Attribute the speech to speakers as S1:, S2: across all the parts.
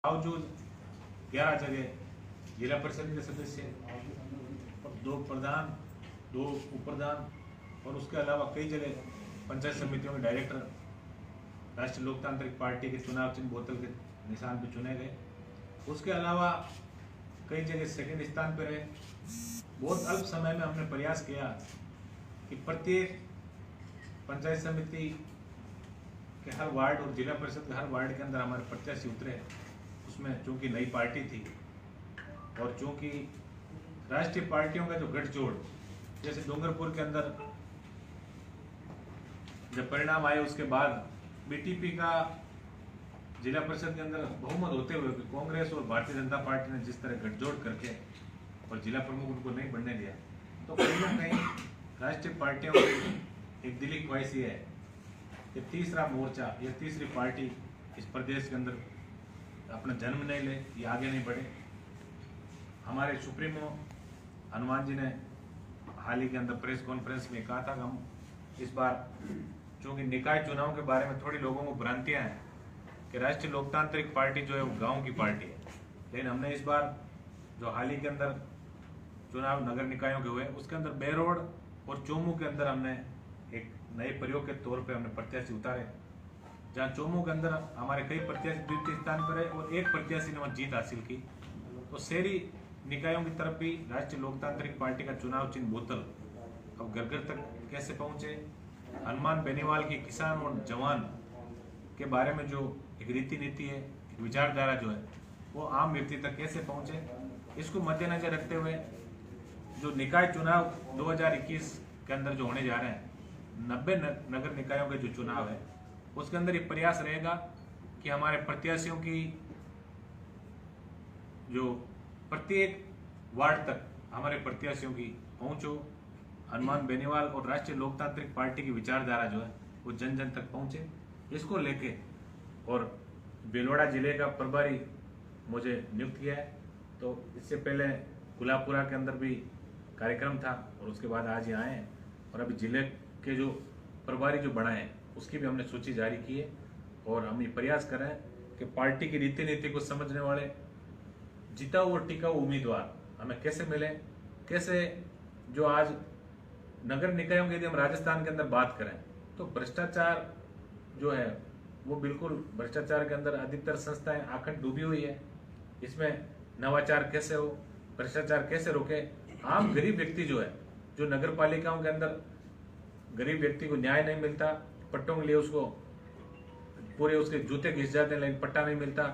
S1: बावजूद 11 जगह जिला परिषद के सदस्य, 2 प्रधान, 2 उपप्रधान और उसके अलावा कई जगह पंचायत समितियों के डायरेक्टर राष्ट्रीय लोकतांत्रिक पार्टी के चुनाव चिन्ह बोतल के निशान पर चुने गए। उसके अलावा कई जगह सेकंड स्थान पर रहे। बहुत अल्प समय में हमने प्रयास किया कि प्रत्येक पंचायत समिति के हर वार्ड और जिला परिषद के हर वार्ड के अंदर हमारे प्रत्याशी उतरे। उसमें चूंकि नई पार्टी थी और चूंकि राष्ट्रीय पार्टियों का जो गठजोड़, जैसे डूंगरपुर के अंदर जब परिणाम आए उसके बाद बीटीपी का जिला परिषद के अंदर बहुमत होते हुए कांग्रेस और भारतीय जनता पार्टी ने जिस तरह गठजोड़ करके और जिला प्रमुख उनको नहीं बनने दिया, तो कहीं ना कहीं राष्ट्रीय पार्टियों की एक दिली ख्वाहिश ये है कि तीसरा मोर्चा या तीसरी पार्टी इस प्रदेश के अंदर अपना जन्म नहीं ले, ये आगे नहीं बढ़े। हमारे सुप्रीमो हनुमान जी ने हाल ही के अंदर प्रेस कॉन्फ्रेंस में कहा था कि हम इस बार, चूंकि निकाय चुनाव के बारे में थोड़ी लोगों को भ्रांतियां हैं कि राष्ट्रीय लोकतांत्रिक पार्टी जो है वो गांव की पार्टी है, लेकिन हमने इस बार जो हाल ही के अंदर चुनाव नगर निकायों के हुए उसके अंदर बेरोड और चोमू के अंदर हमने एक नए प्रयोग के तौर पे हमने प्रत्याशी उतारे। जहां चोमू के अंदर हमारे कई प्रत्याशी द्वितीय स्थान पर है और एक प्रत्याशी ने वहां जीत हासिल की, तो शहरी निकायों की तरफ भी राष्ट्रीय लोकतांत्रिक पार्टी का चुनाव चिन्ह बोतल अब घर घर तक कैसे पहुंचे। हनुमान बेनीवाल की किसान और जवान के बारे में जो एक रीति नीति है, एक विचारधारा जो है वो आम व्यक्ति तक कैसे पहुंचे, इसको मद्देनजर रखते हुए जो निकाय चुनाव 2021 के अंदर जो होने जा रहे हैं, 90 नगर निकायों के जो चुनाव है उसके अंदर ये प्रयास रहेगा कि हमारे प्रत्याशियों की जो प्रत्येक वार्ड तक हमारे प्रत्याशियों की पहुंच हो, हनुमान बेनीवाल और राष्ट्रीय लोकतांत्रिक पार्टी की विचारधारा जो है वो जन जन तक पहुंचे। इसको लेके और भीलवाड़ा जिले का प्रभारी मुझे नियुक्त किया है, तो इससे पहले गुलाबपुरा के अंदर भी कार्यक्रम था और उसके बाद आज यहाँ आए हैं और अभी जिले के जो प्रभारी जो बनाए उसकी भी हमने सूची जारी की है और हम ये प्रयास कर रहे हैं कि पार्टी की रीति नीति को समझने वाले जिताऊ और टिकाऊ उम्मीदवार हमें कैसे मिले, कैसे जो आज नगर निकायों की यदि हम राजस्थान के अंदर बात करें तो भ्रष्टाचार जो है वो बिल्कुल, भ्रष्टाचार के अंदर अधिकतर संस्थाएं आखंड डूबी हुई है। इसमें नवाचार कैसे हो, भ्रष्टाचार कैसे रोके, आम गरीब व्यक्ति जो है, जो नगर पालिकाओं के अंदर गरीब व्यक्ति को न्याय नहीं मिलता, पट्टों के लिए उसको पूरे उसके जूते घिस जाते हैं लेकिन पट्टा नहीं मिलता,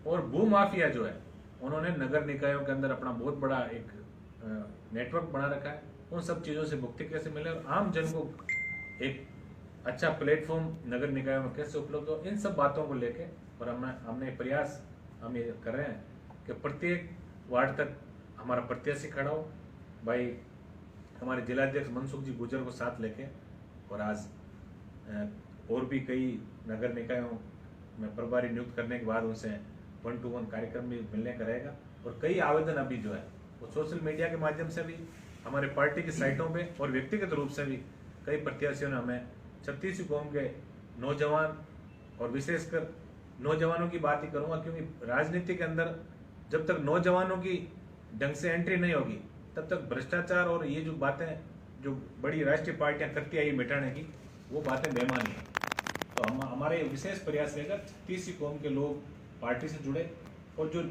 S1: और भूमाफिया जो है उन्होंने नगर निकायों के अंदर अपना बहुत बड़ा एक नेटवर्क बना रखा है। उन सब चीजों से मुक्ति कैसे मिले और आम जन को एक अच्छा प्लेटफॉर्म नगर निकायों में कैसे उपलब्ध हो, इन सब बातों को लेके और हमने प्रयास हम ये कर रहे हैं कि प्रत्येक वार्ड तक हमारा प्रत्याशी खड़ा हो। भाई हमारे जिलाध्यक्ष मनसुख जी गुजर को साथ लेके और आज और भी कई नगर निकायों में प्रभारी नियुक्त करने के बाद उनसे 1-to-1 कार्यक्रम भी मिलने का रहेगा और कई आवेदन अभी जो है वो सोशल मीडिया के माध्यम से भी, हमारे पार्टी की साइटों पे और व्यक्तिगत रूप से भी कई प्रत्याशियों ने हमें छत्तीसगढ़ कौम के नौजवान और विशेषकर नौजवानों की बात ही करूंगा, क्योंकि राजनीति के अंदर जब तक नौजवानों की ढंग से एंट्री नहीं होगी तब तक भ्रष्टाचार और ये जो बातें जो बड़ी राष्ट्रीय पार्टियां करती आई मिटाने की, वो बातें बेमानी है। तो हमारे विशेष प्रयास रहेगा छत्तीसगढ़ कौम के लोग पार्टी से जुड़े और जो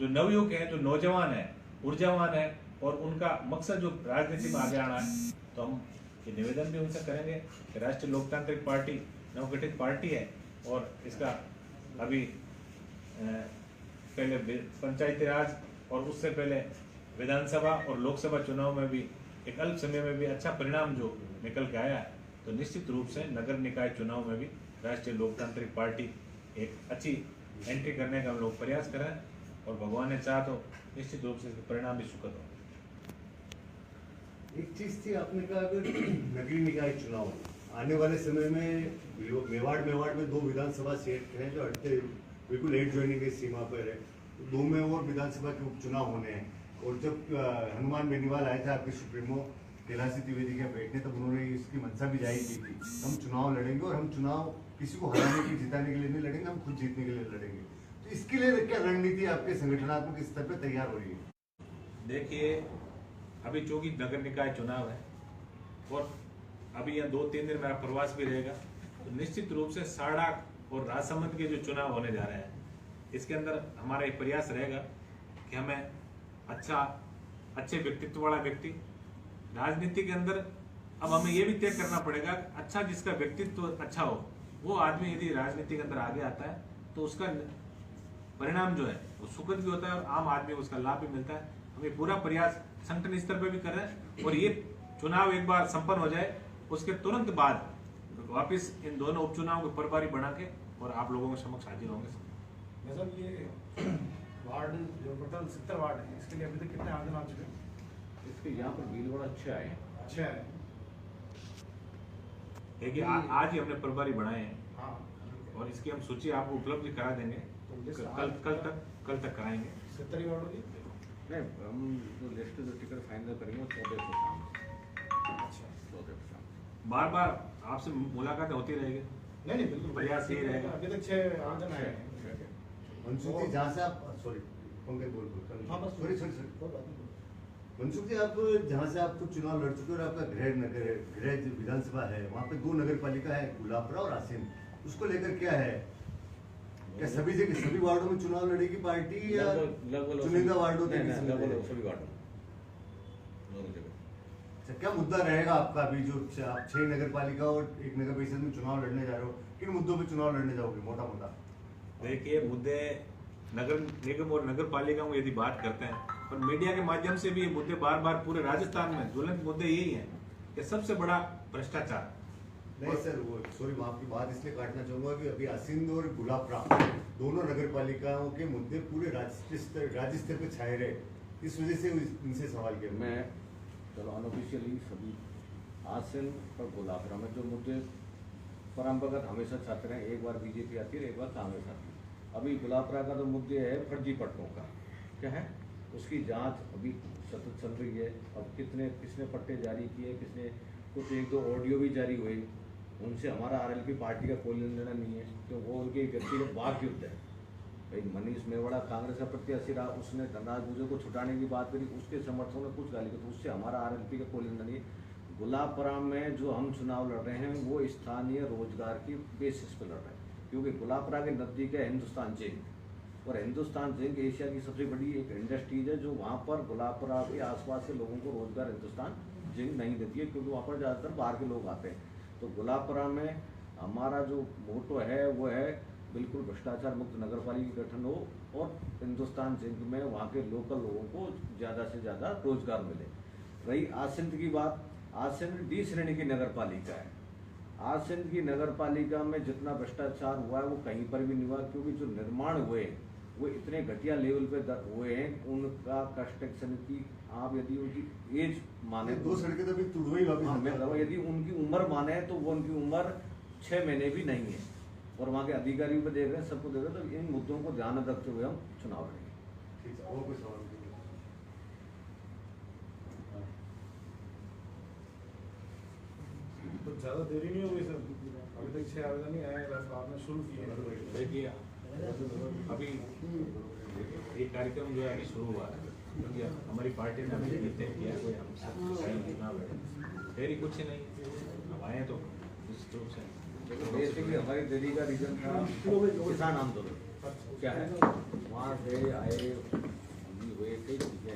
S1: नवयुवक हैं, जो नौजवान है, ऊर्जावान है और उनका मकसद जो राजनीति में आगे आना है, तो हम ये निवेदन भी उनसे करेंगे कि राष्ट्रीय लोकतांत्रिक पार्टी नवगठित पार्टी है और इसका अभी पहले पंचायती राज और उससे पहले विधानसभा और लोकसभा चुनाव में भी एक अल्प समय में भी अच्छा परिणाम जो निकल के आया है, तो निश्चित रूप से नगर निकाय चुनाव में भी राष्ट्रीय लोकतांत्रिक पार्टी एक अच्छी एंट्री करने का हम लोग प्रयास कर रहे हैं और भगवान ने चाहा तो निश्चित रूप से इसके परिणाम भी सुखद हो।
S2: एक चीज थी, आपने कहा अगर नगरीय निकाय चुनाव आने वाले समय में मेवाड़ में 2 विधानसभा सीट हैं जो हटते बिल्कुल एड ज्वाइनिंग की सीमा पर है, 2 में और विधानसभा के उपचुनाव होने हैं। और जब हनुमान बेनीवाल आए थे आपके सुप्रीमो कैलाशी द्विवेदी के बैठने, तब उन्होंने इसकी मंशा भी जाहिर की थी, हम चुनाव लड़ेंगे और हम चुनाव किसी को हराने के जिताने के लिए नहीं लड़ेंगे, हम खुद जीतने के लिए लड़ेंगे। तो इसके लिए क्या रणनीति आपके संगठनात्मक स्तर पे तैयार हो रही है?
S1: देखिए, अभी चूंकि नगर निकाय चुनाव है और अभी यहाँ 2-3 दिन मेरा प्रवास भी रहेगा, तो निश्चित रूप से साड़ा और राजसमंद के जो चुनाव होने जा रहे हैं, इसके अंदर हमारा एक प्रयास रहेगा कि हमें अच्छे व्यक्तित्व वाला व्यक्ति राजनीति के अंदर, अब हमें ये भी तय करना पड़ेगा, अच्छा जिसका व्यक्तित्व अच्छा हो वो आदमी यदि राजनीति के अंदर आगे आता है तो उसका परिणाम जो है वो सुखद भी होता है और आम आदमी को उसका लाभ भी मिलता है। हम ये पूरा प्रयास संगठन स्तर पर भी कर रहे हैं और ये चुनाव एक बार संपन्न हो जाए उसके तुरंत बाद वापस इन दोनों उपचुनाव को प्रभारी बना के और आप लोगों के समक्ष हाजिर होंगे।
S3: मतलब ये वार्ड जो टोटल 70 वार्ड है, इसके लिए अभी तक कितने आवेदन आ चुके हैं?
S4: इसके यहाँ पर बिल बड़ा अच्छे आए हैं।
S3: अच्छे है।
S1: देखिए, आज ही हमने प्रभारी बनाए हैं
S3: हाँ।
S1: और इसकी हम सूची आपको उपलब्ध करा देंगे, कल तक कराएंगे।
S3: 70 वार्डों की?
S4: नहीं, हम जो लिस्ट जो टिकट फाइनल करेंगे वो 14 को शाम को।
S3: अच्छा।
S4: 14 को शाम।
S1: बार बार आपसे मुलाकातें होती रहेगी।
S3: नहीं बिल्कुल
S1: प्रयास यही रहेगा।
S3: अभी तक 6 आवेदन आए हैं।
S2: मनसुख जी, जहाँ से आप सॉरी पंकज बोल
S3: हाँ बस
S2: सॉरी मनसुख जी, आप जहाँ से आपको चुनाव लड़ चुके और आपका गृह विधानसभा है, वहाँ पे 2 नगर पालिका है, गुलाबपुरा और आसिम, उसको लेकर क्या है? क्या सभी वार्डों में चुनाव लड़ेगी पार्टी या चुनिंदा वार्डों के?
S4: लगभग सभी वार्डों में, दोनों जगह।
S2: अच्छा, क्या मुद्दा रहेगा आपका अभी जो आप 6 नगर पालिका और 1 नगर परिषद में चुनाव लड़ने जा रहे हो? किन मुद्दों पे चुनाव लड़ने जाओगे मोटा मोटा?
S1: देखिए, मुद्दे नगर निगम और नगर पालिका में यदि बात करते हैं और मीडिया के माध्यम से भी ये मुद्दे बार बार पूरे राजस्थान में ज्वलंत मुद्दे यही है कि सबसे बड़ा भ्रष्टाचार।
S2: नहीं सर, वो सॉरी मैं आपकी बात इसलिए काटना चाहूंगा कि अभी आसिंद और गुलाबपुरा दोनों नगर पालिकाओं के मुद्दे पूरे राज्य स्तर पे छाए रहे, इस वजह से इनसे सवाल किया।
S4: मैं चलो अनऑफिशियली सभी आसिम और गुलाबपुरा में जो मुद्दे परंपरागत हमेशा छाते रहे, एक बार बीजेपी आती है एक बार कांग्रेस आती है। अभी गुलाबपुरा का जो मुद्दे है फर्जी पट्टों का क्या है, उसकी जांच अभी सतत चल रही है। अब किसने पट्टे जारी किए, किसने कुछ 1-2 ऑडियो भी जारी हुए, उनसे हमारा आरएलपी पार्टी का कोई लेना नहीं है, तो वो उनके व्यक्तिगत वाक युद्ध है। भाई मनीष मेवाड़ा कांग्रेस का प्रत्याशी रहा, उसने धनराज गुर्जर को छुटाने की बात करी, उसके समर्थकों ने कुछ गाली, तो उससे हमारा आरएलपी का कोई लेना नहीं है। गुलाबपुरा में जो हम चुनाव लड़ रहे हैं वो स्थानीय रोजगार की बेसिस पर लड़ रहे हैं, क्योंकि गुलाबपुरा के नज़दीक है हिंदुस्तान जिंक और हिंदुस्तान जिंक एशिया की सबसे बड़ी एक इंडस्ट्रीज है, जो वहाँ पर गुलाबपुरा के आसपास के लोगों को रोजगार हिंदुस्तान जिंक नहीं देती है, क्योंकि वहाँ पर ज़्यादातर बाहर के लोग आते हैं। तो गुलाबपुरा में हमारा जो मोटो है वो है बिल्कुल भ्रष्टाचार मुक्त नगर पालिका गठन हो और हिंदुस्तान जिंक में वहाँ के लोकल लोगों को ज़्यादा से ज़्यादा रोजगार मिले। रही आसिंद की बात, आसिंद D श्रेणी की नगर पालिका है। आसिंद की नगर पालिका में जितना भ्रष्टाचार हुआ है वो कहीं पर भी नहीं हुआ, क्योंकि जो निर्माण हुए वो इतने घटिया लेवल पे हुए हैं। उनका कंस्ट्रक्शन की आप यदि उनकी एज माने,
S2: 2 सड़कें तो अभी तुड़वाई वापस,
S4: यदि उनकी उम्र माने तो वो उनकी उम्र 6 महीने भी नहीं है और वहाँ के अधिकारी भी देख रहे हैं, सबको देख रहे हैं। तो इन मुद्दों को ध्यान में रखते हुए हम चुनाव लड़ेंगे।
S2: ठीक है, और कोई सवाल?
S3: तो ज़्यादा देरी नहीं होगी सर, अभी तक 6 आवेदन ही आए हैं, बस आपने शुरू किए हैं।
S1: देखिए, अभी ये कार्यक्रम जो है अभी शुरू हुआ है, क्योंकि हमारी पार्टी ने अभी तय किया कोई हम चुनाव लड़े, देरी कुछ ही नहीं, अब आए तो निश्चित रूप से।
S4: बेसिकली हमारी दिल्ली का रीजन था किसान आंदोलन, क्या है वहाँ से आए हुए कई चीजें।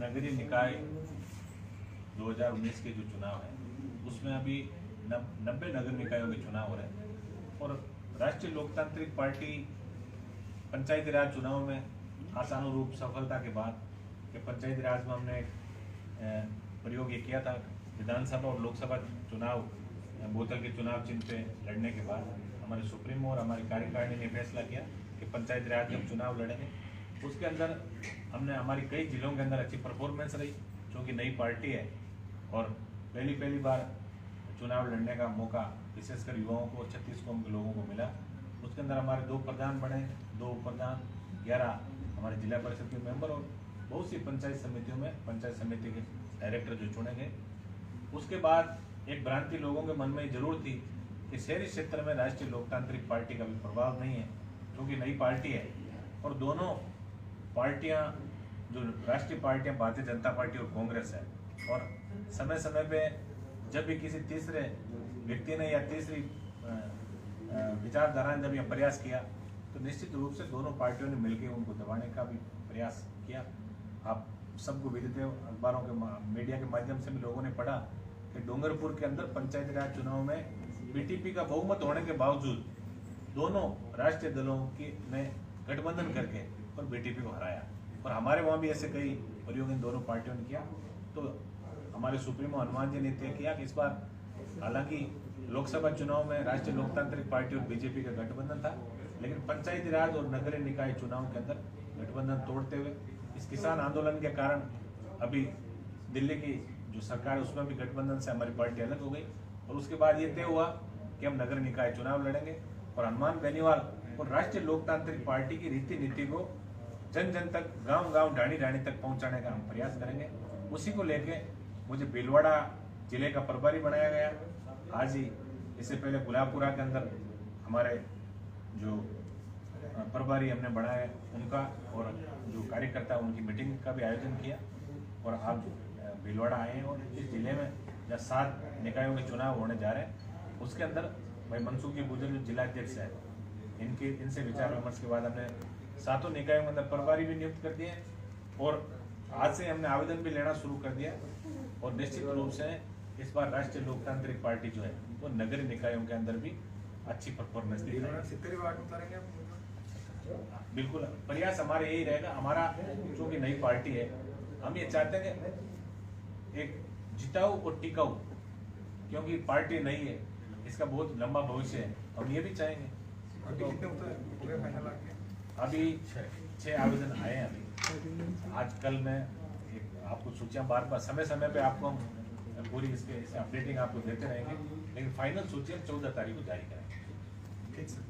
S1: नगरीय निकाय 2019 के जो चुनाव हैं उसमें अभी 90 नगर निकायों के चुनाव हो रहे हैं और राष्ट्रीय लोकतांत्रिक पार्टी पंचायती राज चुनाव में आशानुरूप सफलता के बाद कि पंचायती राज में हमने प्रयोग ये किया था, विधानसभा और लोकसभा चुनाव बोतल के चुनाव चिन्ह पे लड़ने के बाद हमारे सुप्रीमो और हमारी कार्यकारिणी ने फैसला किया कि पंचायती राज में हम चुनाव लड़ेंगे। उसके अंदर हमने हमारी कई जिलों के अंदर अच्छी परफॉर्मेंस रही, क्योंकि नई पार्टी है और पहली बार चुनाव लड़ने का मौका विशेषकर युवाओं को 36 कौम के लोगों को मिला। उसके अंदर हमारे 2 प्रधान बने, 2 उपप्रधान, 11 हमारे जिला परिषद के मेंबर और बहुत सी पंचायत समितियों में पंचायत समिति के डायरेक्टर जो चुने गए। उसके बाद एक भ्रांति लोगों के मन में जरूर थी कि शहरी क्षेत्र में राष्ट्रीय लोकतांत्रिक पार्टी का भी प्रभाव नहीं है, क्योंकि नई पार्टी है और दोनों पार्टियां जो राष्ट्रीय पार्टियां भारतीय जनता पार्टी और कांग्रेस है, और समय समय पे जब भी किसी तीसरे व्यक्ति ने या तीसरी विचारधारा ने जब यह प्रयास किया तो निश्चित रूप से दोनों पार्टियों ने मिलकर उनको दबाने का भी प्रयास किया। आप सबको विदित है, अखबारों के मीडिया के माध्यम से भी लोगों ने पढ़ा कि डूंगरपुर के अंदर पंचायती राज चुनाव में बीटीपी का बहुमत होने के बावजूद दोनों राष्ट्रीय दलों की ने गठबंधन करके और बीटीपी को हराया। और हमारे वहाँ भी ऐसे कई प्रयोग इन दोनों पार्टियों ने किया। तो हमारे सुप्रीमो हनुमान जी ने तय किया कि इस बार हालांकि लोकसभा चुनाव में राष्ट्रीय लोकतांत्रिक पार्टी और बीजेपी का गठबंधन था, लेकिन पंचायती राज और नगरीय निकाय चुनाव के अंदर गठबंधन तोड़ते हुए इस किसान आंदोलन के कारण अभी दिल्ली की जो सरकार है उसमें भी गठबंधन से हमारी पार्टी अलग हो गई। और उसके बाद ये तय हुआ कि हम नगर निकाय चुनाव लड़ेंगे और हनुमान बेनीवाल और राष्ट्रीय लोकतांत्रिक पार्टी की रीति नीति को जन जन तक, गांव गांव, ढाणी ढाणी तक पहुंचाने का हम प्रयास करेंगे। उसी को लेके मुझे भीलवाड़ा जिले का प्रभारी बनाया गया। आज ही इससे पहले गुलाबपुरा के अंदर हमारे जो प्रभारी हमने बनाए उनका और जो कार्यकर्ता उनकी मीटिंग का भी आयोजन किया। और आप भीलवाड़ा आए हैं और इस जिले में जहाँ 7 निकायों के चुनाव होने जा रहे हैं उसके अंदर भाई मनसुख जी गुजर जो जिलाध्यक्ष है इनसे विचार विमर्श के बाद हमने 7 निकायों के अंदर प्रभारी भी नियुक्त कर दिए और आज से हमने आवेदन भी लेना शुरू कर दिया। और निश्चित रूप से इस बार राष्ट्रीय लोकतांत्रिक पार्टी जो है वो नगरीय निकायों के अंदर भी अच्छी परफॉर्मेंस दिखाएगी। बिल्कुल प्रयास हमारे यही रहेगा। हमारा चूंकि नई पार्टी है, हम ये चाहते हैं कि एक जिताऊ और टिकाऊ, क्योंकि पार्टी नई है, इसका बहुत लंबा भविष्य है, हम ये भी चाहेंगे। तो अभी 6 आवेदन आए हैं। अभी आज कल में आपको सूचियां बार समय समय पे आपको हम पूरी इसके अपडेटिंग आपको देते रहेंगे, लेकिन फाइनल सूची हम 14 तारीख को जारी करेंगे।
S3: ठीक सर।